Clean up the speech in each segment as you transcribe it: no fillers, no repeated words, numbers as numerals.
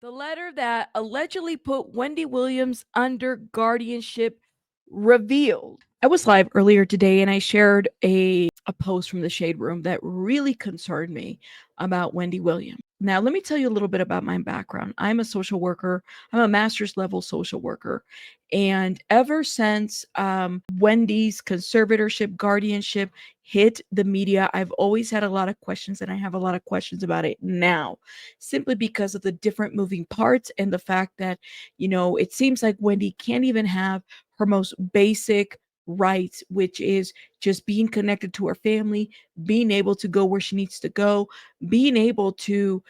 The letter that allegedly put Wendy Williams under guardianship revealed. I was live earlier today and I shared a post from the Shade Room that really concerned me about Wendy Williams. Now, let me tell you a little bit about my background. I'm a social worker, I'm a master's level social worker. And ever since Wendy's conservatorship, guardianship hit the media, I've always had a lot of questions, and I have a lot of questions about it now, simply because of the different moving parts and the fact that, it seems like Wendy can't even have her most basic rights, which is just being connected to her family, being able to go where she needs to go, being able to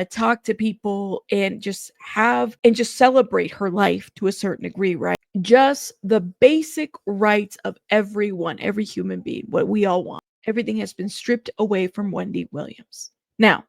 talk to people and just celebrate her life to a certain degree, right? Just the basic rights of everyone, every human being, what we all want. Everything has been stripped away from Wendy Williams. Now,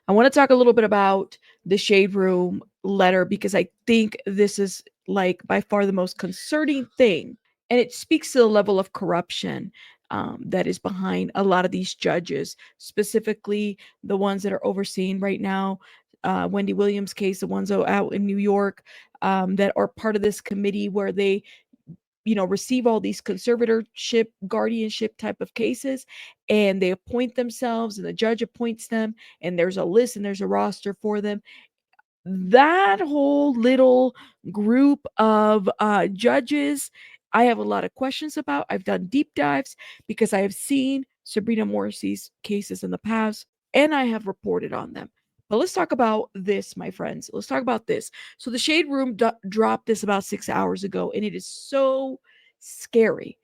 I want to talk a little bit about the Shade Room letter because I think this is like by far the most concerning thing. And it speaks to the level of corruption that is behind a lot of these judges, specifically the ones that are overseeing right now. Wendy Williams case, the ones out in New York that are part of this committee where they receive all these conservatorship, guardianship type of cases, and they appoint themselves, and the judge appoints them, and there's a list and there's a roster for them. That whole little group of judges, I have a lot of questions about. I've done deep dives because I have seen Sabrina Morrissey's cases in the past, and I have reported on them. But let's talk about this, my friends. Let's talk about this. So the Shade Room dropped this about 6 hours ago, and it is so scary.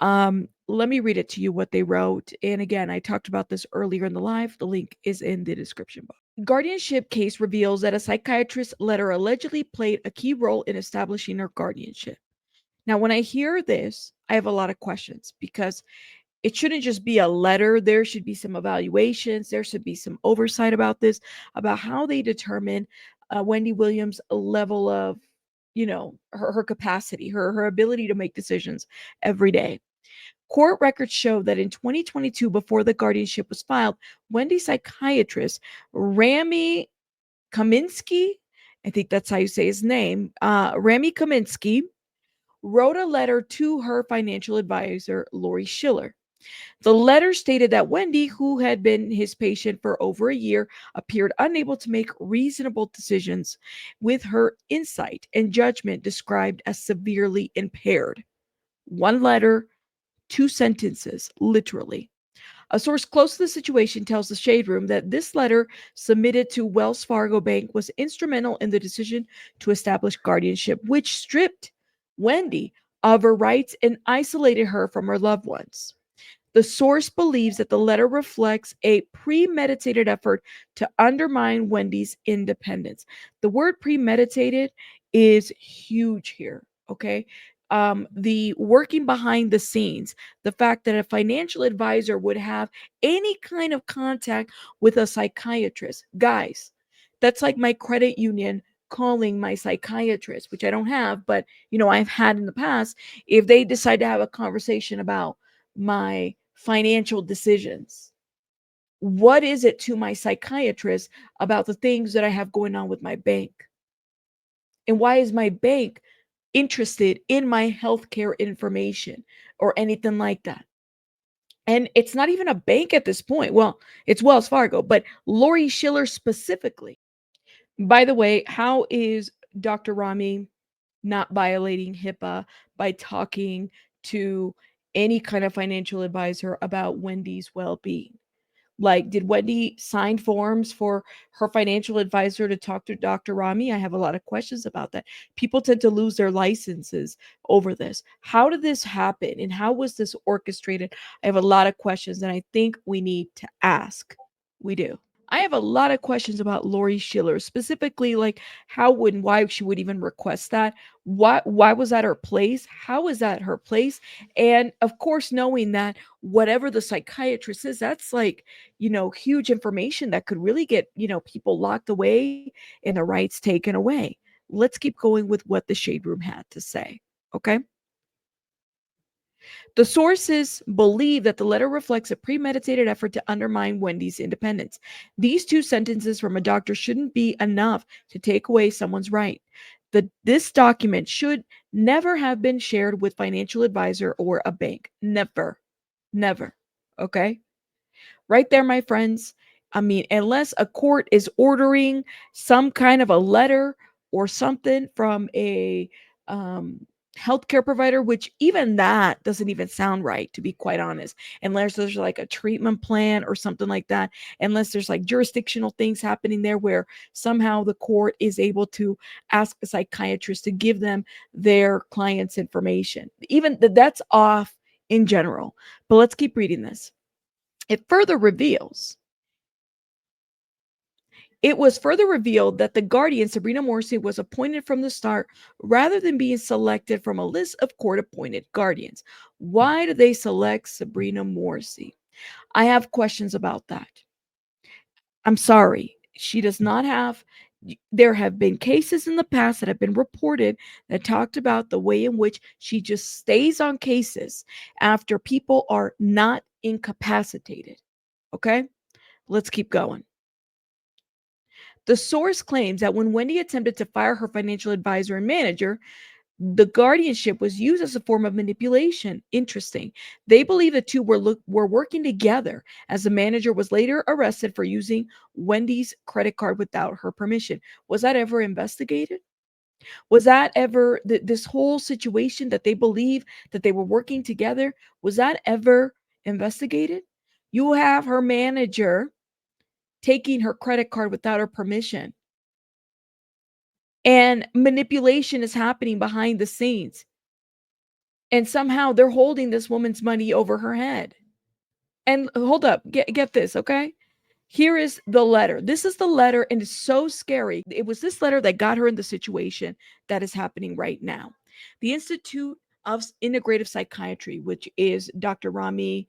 Let me read it to you what they wrote. And again, I talked about this earlier in the live. The link is in the description box. Guardianship case reveals that a psychiatrist letter allegedly played a key role in establishing her guardianship. Now, when I hear this, I have a lot of questions because it shouldn't just be a letter. There should be some evaluations. There should be some oversight about this, about how they determine Wendy Williams' level of, her capacity, her ability to make decisions every day. Court records show that in 2022, before the guardianship was filed, Wendy's psychiatrist, Rami Kaminsky, I think that's how you say his name, Rami Kaminsky, wrote a letter to her financial advisor, Lori Schiller. The letter stated that Wendy, who had been his patient for over a year, appeared unable to make reasonable decisions, with her insight and judgment described as severely impaired. One letter, two sentences, literally. A source close to the situation tells the Shade Room that this letter submitted to Wells Fargo Bank was instrumental in the decision to establish guardianship, which stripped Wendy of her rights and isolated her from her loved ones. The source believes that the letter reflects a premeditated effort to undermine Wendy's independence. The word premeditated is huge here, okay? The working behind the scenes, the fact that a financial advisor would have any kind of contact with a psychiatrist. Guys, that's like my credit union calling my psychiatrist, which I don't have, but I've had in the past. If they decide to have a conversation about my financial decisions, what is it to my psychiatrist about the things that I have going on with my bank? And why is my bank interested in my healthcare information or anything like that? And it's not even a bank at this point. Well, it's Wells Fargo, but Lori Schiller specifically. By the way, how is Dr. Rami not violating HIPAA by talking to any kind of financial advisor about Wendy's well being? Like, did Wendy sign forms for her financial advisor to talk to Dr. Rami? I have a lot of questions about that. People tend to lose their licenses over this. How did this happen? And how was this orchestrated? I have a lot of questions, and I think we need to ask. We do. I have a lot of questions about Lori Schiller, specifically like why she would even request that. Why was that her place? How is that her place? And of course, knowing that whatever the psychiatrist is, that's like, huge information that could really get, people locked away and their rights taken away. Let's keep going with what the Shade Room had to say. Okay. The sources believe that the letter reflects a premeditated effort to undermine Wendy's independence. These two sentences from a doctor shouldn't be enough to take away someone's right. This document should never have been shared with financial advisor or a bank. Never. Never. Okay? Right there, my friends. I mean, unless a court is ordering some kind of a letter or something from a healthcare provider, which even that doesn't even sound right, to be quite honest, unless there's like a treatment plan or something like that, unless there's like jurisdictional things happening there where somehow the court is able to ask a psychiatrist to give them their client's information. Even that's off in general. But let's keep reading this. It further reveals It was further revealed that the guardian, Sabrina Morrissey, was appointed from the start rather than being selected from a list of court appointed guardians. Why did they select Sabrina Morrissey? I have questions about that. I'm sorry. She does not have. There have been cases in the past that have been reported that talked about the way in which she just stays on cases after people are not incapacitated. Okay, let's keep going. The source claims that when Wendy attempted to fire her financial advisor and manager, the guardianship was used as a form of manipulation. Interesting. They believe the two were working together, as the manager was later arrested for using Wendy's credit card without her permission. Was that ever investigated? Was that ever this whole situation that they believe that they were working together? Was that ever investigated? You have her manager taking her credit card without her permission. And manipulation is happening behind the scenes. And somehow they're holding this woman's money over her head. And hold up, get this, okay? Here is the letter. This is the letter, and it's so scary. It was this letter that got her in the situation that is happening right now. The Institute of Integrative Psychiatry, which is Dr. Rami's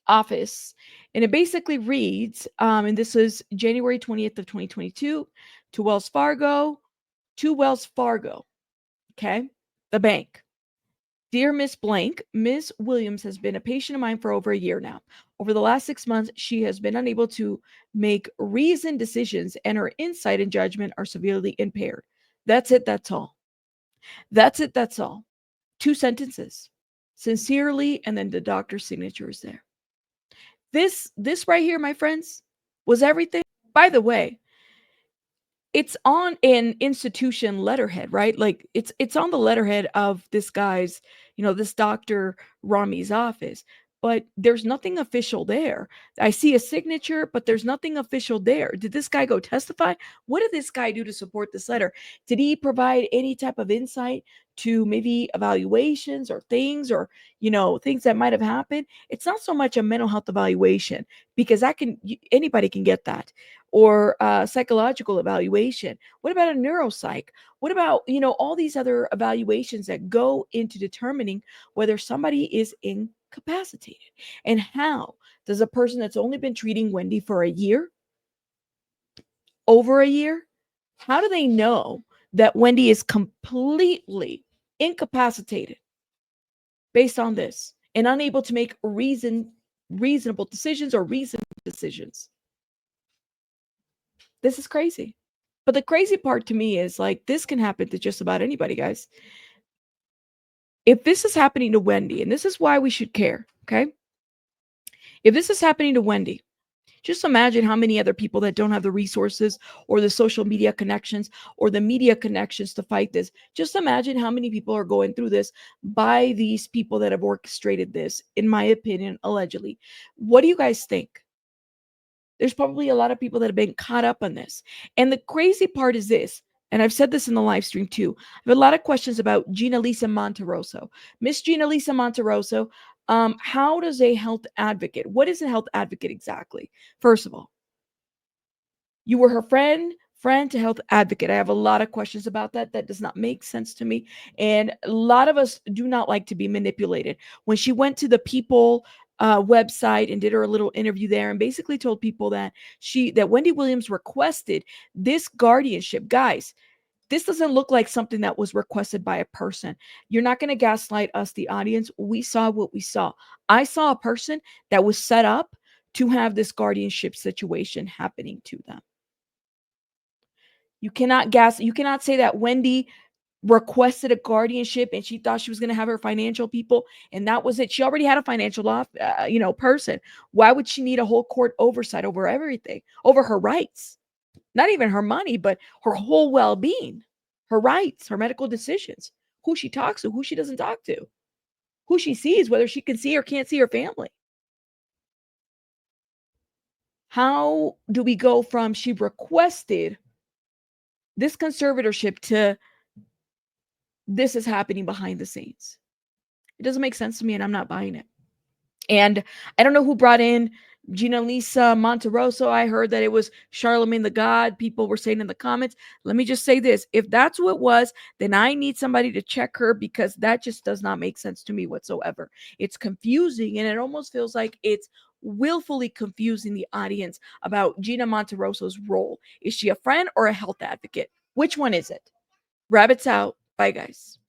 office, and it basically reads, and this is January 20th of 2022, to Wells Fargo, okay, the bank. Dear Miss Blank, Miss Williams has been a patient of mine for over a year now. Over the last 6 months, she has been unable to make reasoned decisions, and her insight and judgment are severely impaired. That's it. That's all. That's it. That's all. 2 sentences. Sincerely, and then the doctor's signature is there. This right here, my friends, was everything. By the way, it's on an institution letterhead, right? Like it's on the letterhead of this guy's, this Dr. Rami's office, but there's nothing official there. I see a signature, but there's nothing official there. Did this guy go testify? What did this guy do to support this letter? Did he provide any type of insight to maybe evaluations or things, or things that might have happened? It's not so much a mental health evaluation, because anybody can get that, or psychological evaluation. What about a neuropsych? What about, all these other evaluations that go into determining whether somebody is incapacitated? And how does a person that's only been treating Wendy for a year, over a year, how do they know that Wendy is completely incapacitated based on this and unable to make reasonable decisions or reasoned decisions? This is crazy. But the crazy part to me is, like, this can happen to just about anybody, guys. If this is happening to Wendy, and this is why we should care, okay? If this is happening to Wendy, just imagine how many other people that don't have the resources or the social media connections or the media connections to fight this. Just imagine how many people are going through this by these people that have orchestrated this, in my opinion, allegedly. What do you guys think? There's probably a lot of people that have been caught up on this. And the crazy part is this, and I've said this in the live stream too. I have a lot of questions about Gina Lisa Monterosso. Miss Gina Lisa Monterosso, how does a health advocate, what is a health advocate exactly? First of all, you were her friend to health advocate. I have a lot of questions about that. That does not make sense to me. And a lot of us do not like to be manipulated. When she went to the People website and did her little interview there and basically told people that Wendy Williams requested this guardianship, guys, This doesn't look like something that was requested by a person. You're not going to gaslight us, the audience. We saw what we saw. I saw a person that was set up to have this guardianship situation happening to them. You cannot say that Wendy requested a guardianship and she thought she was going to have her financial people and that was it. She already had a financial person. Why would she need a whole court oversight over everything, over her rights? Not even her money, but her whole well-being, her rights, her medical decisions, who she talks to, who she doesn't talk to, who she sees, whether she can see or can't see her family. How do we go from she requested this conservatorship to this is happening behind the scenes? It doesn't make sense to me and I'm not buying it. And I don't know who brought in Gina Lisa Monterosso. I heard that it was Charlemagne the God. People were saying in the comments. Let me just say this. If that's who it was, then I need somebody to check her because that just does not make sense to me whatsoever. It's confusing and it almost feels like it's willfully confusing the audience about Gina Monterosso's role. Is she a friend or a health advocate? Which one is it? Rabbits out. Bye, guys.